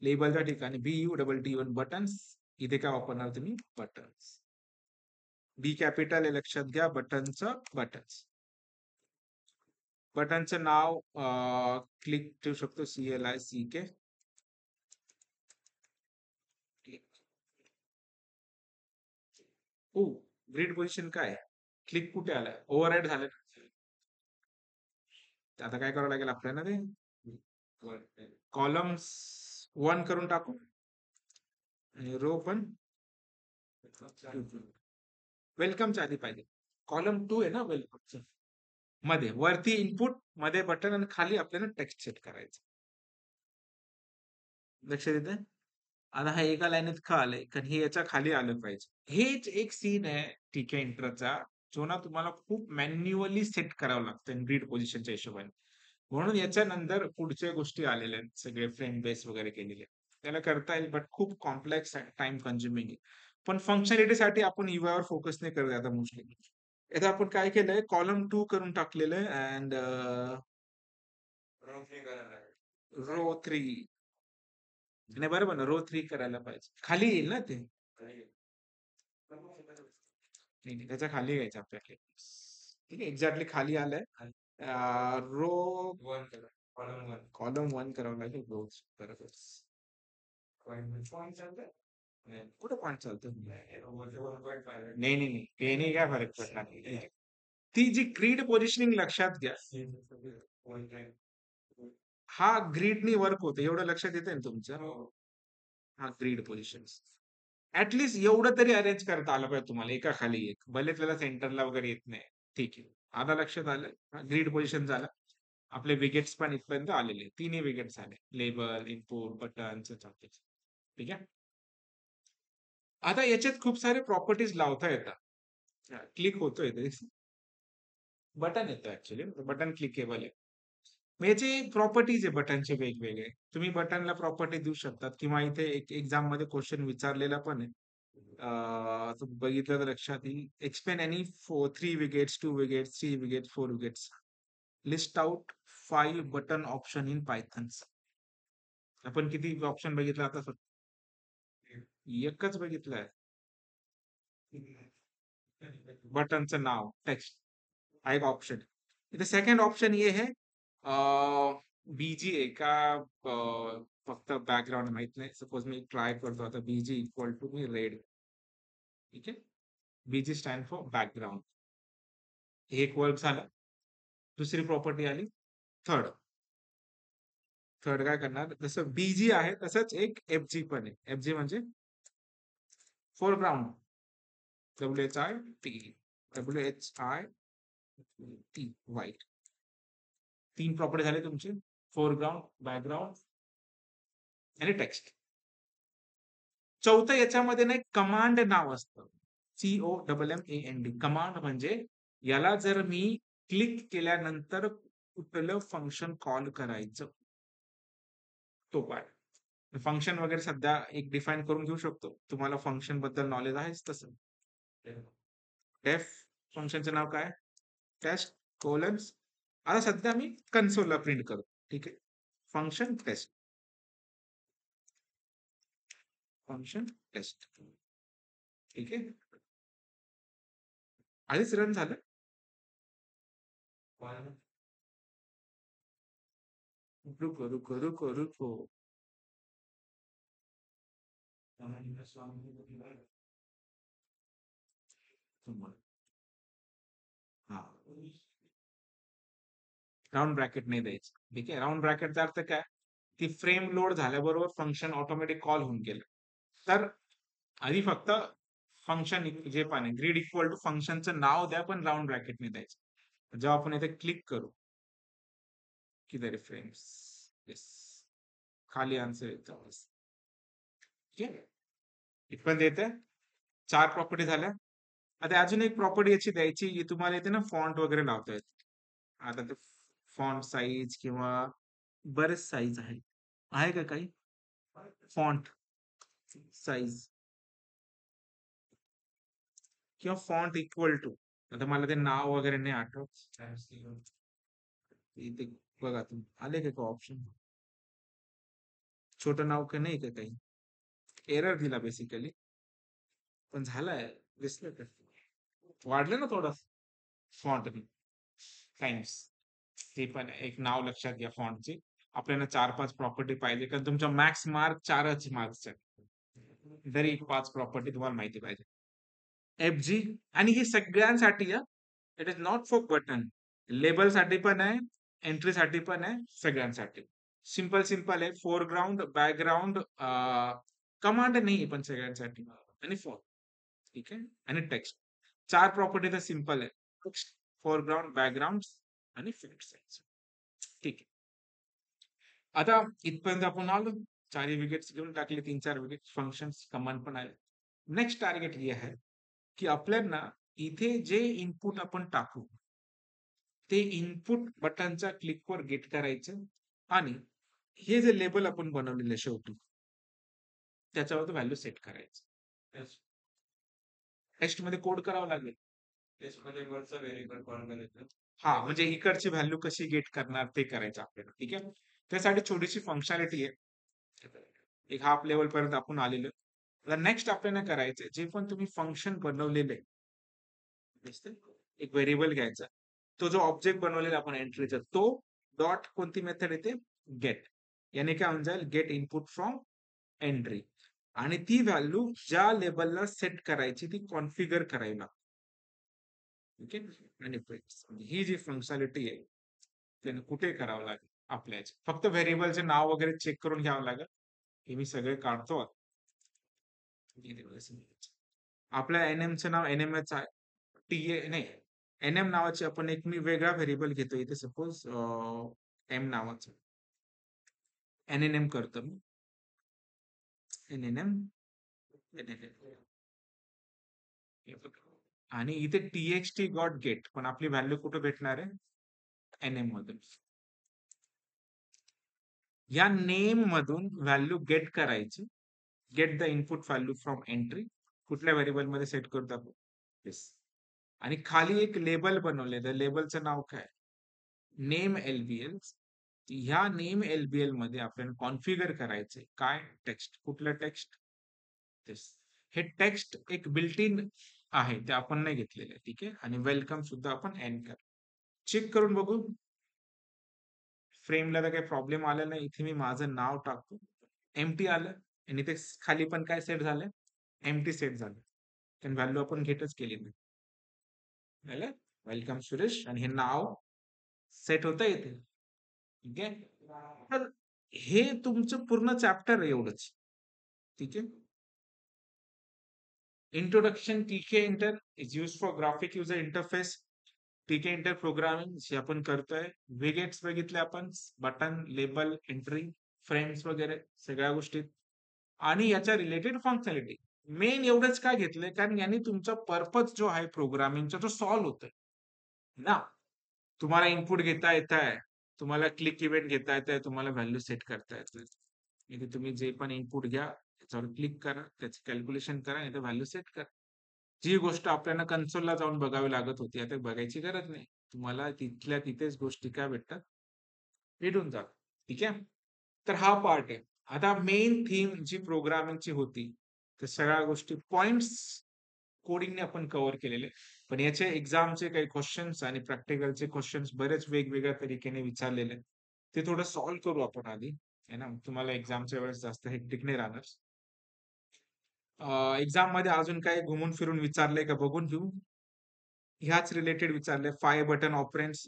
लेबलच्या ठिकाणी BUTT1 बटन्स. इथे काय वापरणार तुम्ही, बटन्स. बी कॅपिटल हे लक्षात घ्या, बटनचं बटन्स. बटनचं नाव क्लिक ठेवू शकतो, CLICK. हो, ग्रिड पोझिशन काय आहे, क्लिक कुठे आलाय, ओव्हरराईड झालं. आता काय करावं लागेल आपल्याला, ते कॉलम्स 1 करून टाकू आणि रो पण वेलकमच्या आधी पाहिजे. कॉलम 2 आहे ना वेलकमचं, मध्ये वरती इनपुट, मध्ये बटन आणि खाली आपल्याला टेक्स्ट सेट करायचं. लक्ष देते. आता हा एका लाईनीत का आलंय, कारण हे याच्या खाली आलं पाहिजे. हेच एक सीन आहे ठीक आहे इंटरचा, जो ना तुम्हाला खूप मॅन्युअली सेट करावं लागतं ग्रिड पोझिशनच्या हिशोबाने. म्हणून याच्यानंतर पुढच्या गोष्टी आलेल्या आहेत, सगळे फ्रेम बेस वगैरे केलेले. त्याला करता येईल, बट खूप कॉम्प्लेक्स टाइम कन्झ्युमिंग आहे. पण फंक्शनॅलिटीसाठी आपण वर फोकस नाही करत आता मोस्टली. आता आपण काय केलंय, कॉलम 2 करून टाकलेलं आहे अँड रो 3. नाही बरोबर ना, रो 3 करायला पाहिजे. खाली येईल ना ते. नाही, त्याच्या खाली घ्यायचं आपल्याला. ठीक आहे, एक्झॅक्टली खाली आलंय. रो कॉलम 1 करावं लागेल, रोज बरोबर. कुठं पॉईंट चालतं, नाही नाही नाही, पेनी काय फरक पडला. ती जी ग्रीड पोझिशनिंग लक्षात घ्या, हा ग्रीडनी वर्क होतं, एवढं लक्षात येतंय ना तुमचं. हा ग्रीड पोझिशन ऍटलीस्ट एवढं तरी अरेंज करता आलं पाहिजे तुम्हाला, एका खाली एक. भले त्याला सेंटरला वगैरे येत नाही, ठीक आहे. आता लक्षात आलं, ग्रीड पोझिशन झालं. आपले विकेट्स पण इथपर्यंत आलेले, तिन्ही विकेट्स आले, लेबल, इनपुट, बटन, ठीक आहे. आता याच्यात खूप सारे प्रॉपर्टीज लावता येतात. क्लिक होतोय ते, बटन येतं ऍक्च्युली, बटन क्लिकेबल आहे. मग याचे प्रॉपर्टीज आहे बटनचे वेगवेगळे, तुम्ही बटनला प्रॉपर्टी देऊ शकतात, किंवा इथे एक एक्झाम मध्ये क्वेश्चन विचारलेला पण आहे. बघितलं तर लक्षात येईल, explain any 3 wickets, 2 wickets, 3 wickets, 4 wickets, list out 5 button option in Python. आपण किती ऑप्शन बघितलं आता, एकच बघितलंय. बटनचं नाव, टेक्स्ट, हा एक ऑप्शन. इथे सेकंड ऑप्शन ये है, बीजी का फक्त बॅकग्राऊंड माहित नाही. सपोज मी ट्राय करतो आता, बीजी इक्वल टू मी रेड. ठीक आहे, बीजी स्टँड फॉर बॅकग्राऊंड. एक वर्क झालं. दुसरी प्रॉपर्टी आली, थर्ड. थर्ड काय करणार, जसं बीजी आहे तसंच एक FG पण आहे. FG म्हणजे फोरग्राउंड, WHIT, व्हाईट. 3 प्रॉपर्टी झाले तुमचे, फोरग्राउंड, बॅकग्राऊंड आणि टेक्स्ट. चौथं याच्यामध्ये ना एक कमांड नाव असतं, COMMAND. कमांड म्हणजे याला जर मी क्लिक केल्यानंतर कुठलं फंक्शन कॉल करायचं, तो पार्ट. फंक्शन वगैरे सध्या एक डिफाईन करून घेऊ शकतो, तुम्हाला फंक्शन बद्दल नॉलेज आहेच तसं. डेफ फंक्शनचं नाव काय, टेस्ट कोलन्स. आता सध्या मी कन्सोलला प्रिंट करतो, ठीक आहे. फंक्शन टेस्ट, फंक्शन टेस्ट, ठीक आहे. आधीच रन झालं. रुको रुको रुको रुको, हा राउंड ब्रॅकेट नाही द्यायचं. ठीक आहे. राउंड ब्रॅकेटचा अर्थ काय? ती फ्रेम लोड झाल्याबरोबर फंक्शन ऑटोमॅटिक कॉल होऊन गेलं. तर आधी फक्त फंक्शन जे पण आहे ग्रीड इक्वल टू फंक्शनचं नाव द्या, पण राउंड ब्रॅकेटने द्यायचं. जेव्हा आपण इथे क्लिक करू किती फ्रेम्स, येस, खाली आन्सर येतो. ठीक आहे. इथपर्यंत येते. 4 प्रॉपर्टी झाल्या. आता अजून एक प्रॉपर्टी याची द्यायची, की तुम्हाला येते ना फॉन्ट वगैरे लावता येते. आता ते फॉन्ट साईज किंवा बरेच साईज आहे का काही फॉन्ट साईज किंवा फॉन्ट इक्वल टू. आता मला ते नाव वगैरे नाही आठवत. इथे बघा तुम्ही आले का ऑप्शन, छोटं नाव का नाही का काही एरर दिला बेसिकली, पण झालाय दिसलं का? वाढलं ना थोडं फॉन्ट टाइम्स. ते पण एक नाव लक्षात घ्या फॉन्टची. आपल्याला 4-5 प्रॉपर्टी पाहिजे, कारण तुमच्या मॅक्स मार्क 4च मार्क्स आहेत. तरी 5 प्रॉपर्टी तुम्हाला माहिती पाहिजे. FG, आणि हे सगळ्यांसाठी it is not for button. लेबलसाठी पण आहे, एंट्रीसाठी पण आहे, सगळ्यांसाठी. सिंपल सिंपल आहे. फोरग्राउंड, बॅकग्राऊंड, कमांड नाही पण सगळ्यांसाठी, आणि फॉन्ट. ठीक आहे. आणि टेक्स्ट. 4 प्रॉपर्टी तर सिंपल आहे. टेक्स्ट, फोरग्राउंड, बॅकग्राऊंड आणि फॉन्ट साइज. ठीक आहे. आता इथपर्यंत आपण आलो. 4 विकेट्स घेऊन टाकले, 3-4 विकेट, फंक्शन्स, कमांड पण आले. नेक्स्ट टार्गेट हे आहे की आपल्याला इथे जे इनपुट आपण टाकू ते इनपुट बटनच्या क्लिकवर गेट करायचं, आणि हे जे लेबल आपण बनवलेलं शेवटी त्याच्यावर व्हॅल्यू सेट करायचं. टेक्स्ट मध्ये कोड करावं लागेल. टेक्स्ट मध्ये वरचा व्हेरिएबल कॉल करायचं. हा, म्हणजे इकडची व्हॅल्यू कशी गेट करणार ते करायचं आपल्याला. ठीक आहे. त्यासाठी छोटीशी फंक्शनॅलिटी आहे. एक हाफ लेवल पर्यंत आपण आलेलो. नेक्स्ट आपल्याला करायचंय, जे पण तुम्ही फंक्शन बनवलेले एक व्हेरिएबल घ्यायचा, तो जो ऑब्जेक्ट बनवलेला आपण एंट्रीचा, तो डॉट कोणती मेथड येते, गेट. याने काय होऊन जाईल, गेट इनपुट फ्रॉम एंट्री, आणि ती व्हॅल्यू ज्या लेबलला सेट करायची ती कॉन्फिगर करावी लागते. ओके. आणि ही जी फंक्शनॅलिटी आहे त्याने कुठे करावं लागेल आपल्या, फक्त व्हेरिएबलचे नाव वगैरे चेक करून घ्यावं लागेल. हे मी सगळे काढतो. आपल्या एनएमचं नाव एनएमएच आहे. टीए नाही, एनएम नावाची आपण एक मी वेगळा व्हेरिएबल घेतो इथे, सपोज एम नावाचं एनएनएम करतो मी. एनएनएम, आणि इथे टीएक्सटी गॉट गेट, पण आपली व्हॅल्यू कुठे भेटणार आहे, एनएम मधून. या नेम मधून व्हॅल्यू गेट करायची. Get the input value from entry, कुठल्या व्हेरिएबल मध्ये सेट करतो आपण, येस. आणि खाली एक लेबल बनवलेलं, लेबलचं नाव काय, नेम एलबीएल. ह्या नेम एलबीएल मध्ये आपल्याला कॉन्फिगर करायचंय काय, टेक्स्ट. कुठलं टेक्स्ट, हे टेक्स्ट एक बिल्ट इन आहे, ते आपण नाही घेतलेले. ठीक आहे. आणि वेलकम सुद्धा आपण एंड कर. चेक करून बघू. फ्रेमला तर काही प्रॉब्लेम आला नाही. इथे मी माझं नाव टाकतो, एमटी आलं, आणि ते खाली पण काय सेट झालं, एमटी सेट झालं, कारण व्हॅल्यू आपण घेतच केली नाही. वेलकम सुरेश, आणि हे नाव सेट होतं इथे. ठीक आहे. तर हे तुमचं पूर्ण चॅप्टर आहे एवढंच. ठीक आहे. इंट्रोडक्शन टीके inter is use for graphic user interface. टीके इंटर प्रोग्रामिंग जे आपण करतोय. विगेट्स बघितले आपण, बटन, लेबल, एंट्री, फ्रेम्स वगैरे सगळ्या गोष्टी, आणि याच्या रिलेटेड फंक्शनॅलिटी. मेन एवढंच काय घेतलंय, कारण यांनी तुमचा पर्पज जो आहे प्रोग्रामिंगचा तो सॉल्व्ह होतोय ना. तुम्हाला इनपुट घेता येत आहे, तुम्हाला क्लिक इव्हेंट घेता येत आहे, तुम्हाला व्हॅल्यू सेट करता येत. इथे तुम्ही जे पण इनपुट घ्या, त्याच्यावर क्लिक करा, त्याची कॅल्क्युलेशन करा, इथे व्हॅल्यू सेट करा. जी गोष्ट आपल्याला कन्सोलला जाऊन बघावी लागत होती, आता बघायची गरज नाही. तुम्हाला तिथल्या तिथेच गोष्टी काय भेटतात, भेटून जातात. ठीक आहे. तर हा पार्ट आहे. आता मेन थीम जी प्रोग्रामिंगची होती, तर सगळ्या गोष्टी पॉइंट्स कोडिंगने आपण कव्हर केलेले. पण याचे एक्झामचे काही क्वेश्चन्स आणि प्रॅक्टिकलचे क्वेश्चन्स बरेच वेगवेगळ्या तरीकेने विचारलेले, ते थोडं सॉल्व्ह करू आपण आधी, है ना. तुम्हाला एक्झामच्या वेळेस जास्त हेक्टिक नाही राहणार. एक्झाम मध्ये अजून काही घुमून फिरून विचारलंय का बघून घेऊ. ह्याच रिलेटेड विचारले, 5 button operands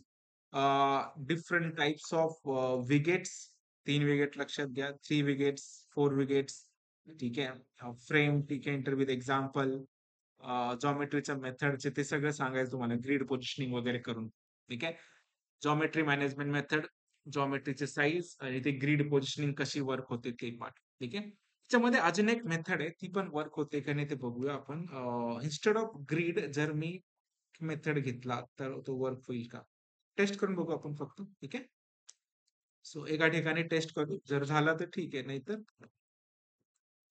different types of widgets. 3 विगेट लक्षात घ्या, 3 विगेट्स, 4 विगेट्स. ठीक आहे. फ्रेम, ठीक आहे, इंटर विथ एक्झाम्पल, जॉमेट्रीच्या मेथडचे ते सगळं सांगायचं तुम्हाला, ग्रीड पोझिशनिंग वगैरे करून. ठीक आहे. जॉमेट्री मॅनेजमेंट मेथड, जॉमेट्रीचे साईज आणि ते ग्रीड पोझिशनिंग कशी वर्क होते ते पार्ट. ठीक आहे. त्याच्यामध्ये अजून एक मेथड आहे, ती पण वर्क होते का नाही ते बघूया आपण. इन्स्टेड ऑफ ग्रीड जर मी मेथड घेतला तर तो वर्क होईल का, टेस्ट करून बघू आपण फक्त. ठीक आहे. सो एका ठिकाणी टेस्ट करू, जर झाला तर ठीक आहे, नाही तर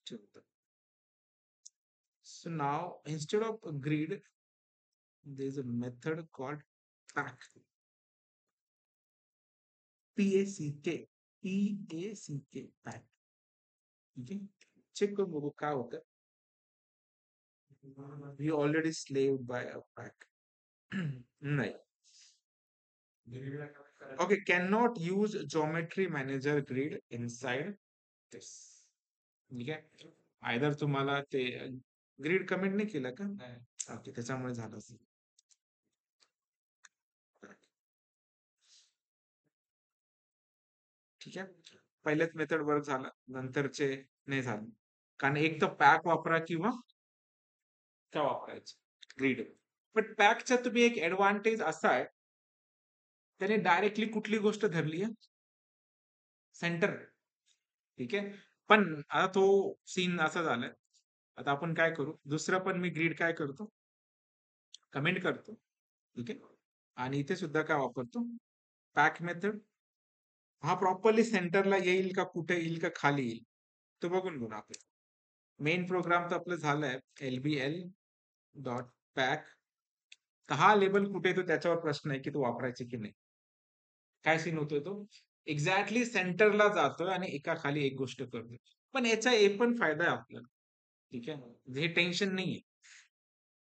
ठेवतो. So now instead of a grid, there is a method called pack. P-A-C-K. P-A-C-K. Pack. ठीक आहे. चेक करून बघू काय होतं. We already slaved by a pack. नाही. Okay, cannot use geometry manager grid inside this. ठीक आहे. आयदर तुम्हाला ते ग्रीड कमेंट नाही केलं का? ओके, त्याच्यामुळे झालं असेल. ठीक आहे. पहिल्याच मेथड वर्क झालं, नंतरचे नाही झालं. कारण एक तर पॅक वापरा किंवा काय वापरायचं, ग्रीड. पण पॅकचा तुम्ही एक ऍडव्हान्टेज असा आहे, त्याने डायरेक्टली कुठली गोष्ट धरली आहे, सेंटर. ठीक आहे. पण आता तो सीन असा झालाय, आता आपण काय करू, दुसरं पण मी ग्रीड काय करतो, कमेंट करतो. ठीक आहे. आणि इथे सुद्धा काय वापरतो, पॅक मेथड. हा प्रॉपरली सेंटरला येईल का, कुठे येईल का, खाली येईल, तो बघून घेऊ आपण. मेन प्रोग्राम तर आपलं झालंय, LBL डॉट पॅक. तर हा लेबल कुठे येतो त्याच्यावर प्रश्न आहे की तो वापरायचे की नाही. काय सीन होतोय तो, एक्झॅक्टली सेंटरला जातोय आणि एका खाली एक गोष्ट करतोय. पण याचा एक पण फायदा आहे आपल्याला. ठीक आहे. हे टेन्शन नाहीये.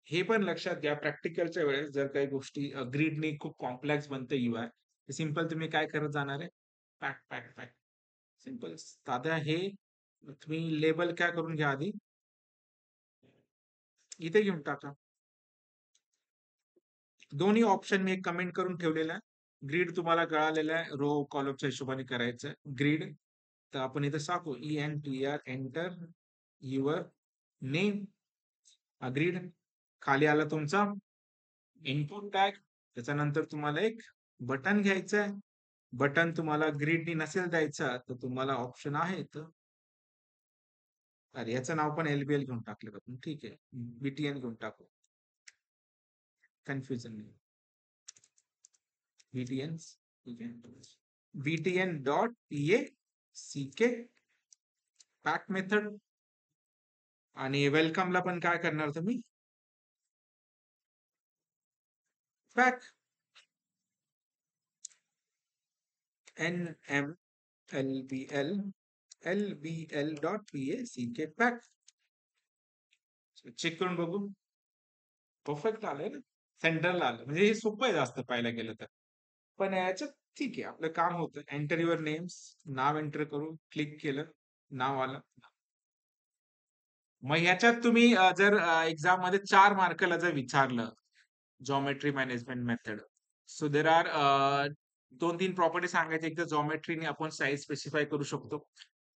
हे पण लक्षात घ्या, प्रॅक्टिकलच्या वेळेस जर काही गोष्टी ग्रीडनी खूप कॉम्प्लेक्स बनते UI, सिंपल तुम्ही काय करत जाणार आहे, पॅक पॅक पॅक. सिंपल. साध्या हे तुम्ही लेबल काय करून घ्या आधी, इथे घेऊन टाका. दोन्ही ऑप्शन मी एक कमेंट करून ठेवलेला आहे. ग्रीड तुम्हाला कळालेला आहे, रो कॉलमच्या हिशोबाने करायचं ग्रीड. तर आपण इथे सांगू ENTR, enter your name, agreed. खाली आला तुमचा इनपुट टॅग, त्याच्यानंतर तुम्हाला एक बटन घ्यायचं आहे. बटन तुम्हाला ग्रीडनी नसेल द्यायचा तर तुम्हाला ऑप्शन आहे, तर अरे याचं नाव पण LBL घेऊन टाकलं आपण. ठीक आहे, BTN घेऊन टाकू, कन्फ्युजन नाही. BTN. ठीक आहे. BTN dot PACK pack method. आणि वेलकमला पण काय करणार तुम्ही, pack NMLBL dot PACK pack. Check करून बघू, परफेक्ट आलंय ना, सेंटरला आलं. म्हणजे हे सोपं आहे जास्त पाहायला गेलं तर. पण याच्यात ठीक आहे, आपलं काम होतं. Enter your names, now enter करू, क्लिक केलं, नाव आलं. मग ह्याच्यात तुम्ही जर एक्झाम मध्ये 4 मार्काला जर विचारलं, geometry management method, so there are 2-3 property सांगायचे. एक तर जॉमेट्रीने आपण साईज स्पेसिफाय करू शकतो.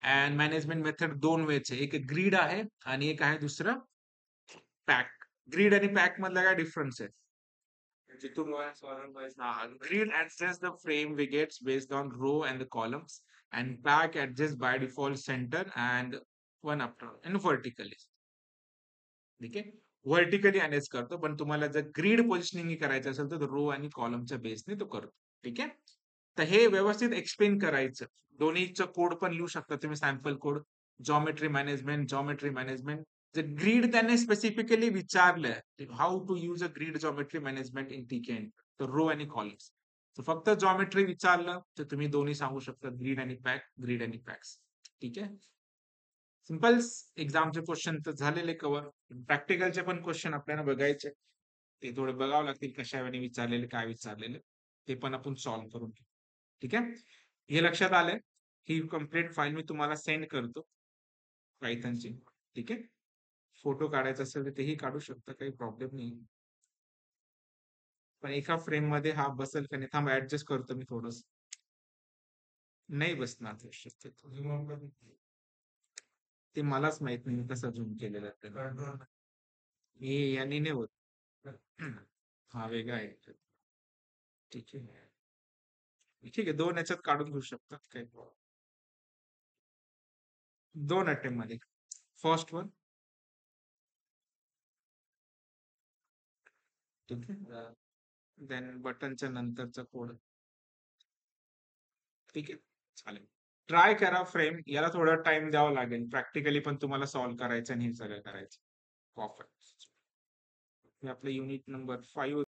अँड मॅनेजमेंट मेथड 2 वेचे, एक ग्रीड आहे आणि एक आहे दुसरं पॅक. ग्रीड आणि पॅक मधला काय डिफरन्स आहे, grid adjusts the frame widgets based on row and the columns, and pack adjusts by default center and one after and vertically. ठीक आहे. व्हर्टिकली अरेंज करतो, पण तुम्हाला जर ग्रीड पोझिशनिंग करायचं असेल तर रो आणि कॉलमच्या बेसने तो करतो. ठीक आहे. तर हे व्यवस्थित एक्सप्लेन करायचं. दोन्हीचं कोड पण लिहू शकता तुम्ही, सॅम्पल कोड. जॉमेट्री मॅनेजमेंट जर ग्रीड त्याने स्पेसिफिकली विचारलं, how to use a grid geometry management in TK, तर रो आणि कॉलम्स. तर फक्त जॉमेट्री विचारलं तर तुम्ही दोन्ही सांगू शकता, ग्रीड आणि पॅक, ग्रीड आणि पॅक्स. ठीक आहे. सिंपल. एक्झामचे क्वेश्चन तर झालेले कव्हर. प्रॅक्टिकलचे पण क्वेश्चन आपल्याला बघायचे, ते थोडे बघावं लागतील, कशा वेळी विचारलेले, काय विचारलेले, ते पण आपण सॉल्व्ह करून घेऊ. ठीक आहे. हे लक्षात आलंय. ही कम्प्लीट फाईल मी तुम्हाला सेंड करतो, पायथनची. ठीक आहे. फोटो काढायचा असेल तर तेही काढू शकता, काही प्रॉब्लेम नाही. पण एका फ्रेम मध्ये हा बसेल का नाही? थांब ऍडजस्ट करतो मी थोडस. नाही बसणार ते शक्यतो. ते मलाच माहित नाही कसं झूम केलेलं आहे त्याला. हे यांनी नाही होत. हा वेगळा आहे. ठीक आहे. ठीक आहे, 2 ह्याच्यात काढून घेऊ शकतात काही problem. 2 अटेम्प्ट मध्ये. First one. ठीक आहे. देन बटनच्या नंतरचा कोड. ठीक आहे. चालेल. ट्राय करा फ्रेम. याला थोडा टाइम द्यावा लागेल. प्रॅक्टिकली पण तुम्हाला सॉल्व्ह करायचं आणि हे सगळं करायचं. परफेक्ट. हे आपलं युनिट नंबर 5